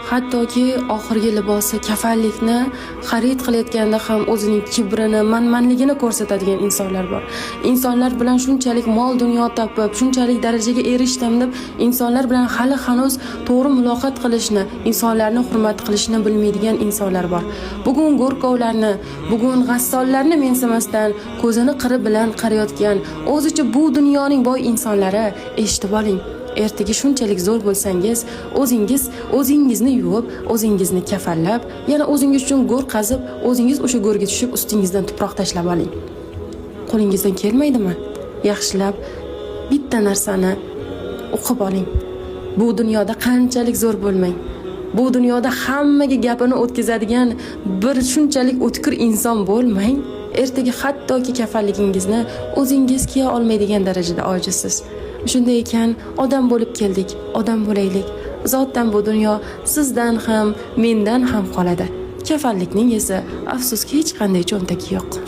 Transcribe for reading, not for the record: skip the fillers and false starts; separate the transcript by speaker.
Speaker 1: Hattoki oxirgi libosi kafanlikni xarid qilayotganda ham o'zining kibrini, manmanligini ko'rsatadigan insonlar bor. Insonlar bilan shunchalik mol dunyo topib, shunchalik darajaga erishdim deb insonlar bilan hali hanuz to'g'ri muloqot qilishni, insonlarni hurmat qilishni bilmaydigan insonlar bor. Bugun go'rkovlarni, bugun g'assollarni mensimasdan ko'zini qiri bilan qarayotgan, o'zicha bu dunyoning boy insonlari, eshitib oling. Ertaga shunchalik zo'r bo'lsangiz, o'zingizni yuvib, o'zingizni kafallab, yana o'zingiz uchun go'r qazib, o'zingiz o'sha go'rga tushib, ustingizdan tuproq tashlab oling. Qo'lingizdan kelmaydimi? Yaxshilab bitta narsani o'qib oling. Bu dunyoda qanchalik zo'r bo'lmang. Bu dunyoda hammaga gapini o'tkazadigan bir shunchalik o'tkir inson bo'lmang. Ertaga hattoki kafalligingizni o'zingiz kiya olmaydigan darajada ojizsiz. Shunday ekan, odam bo'lib keldik, odam bo'laylik. Zotdan bu dunyo sizdan ham, mendan ham qoladi. Kafallikning esa afsuski hech qanday cho'ntagi yo'q.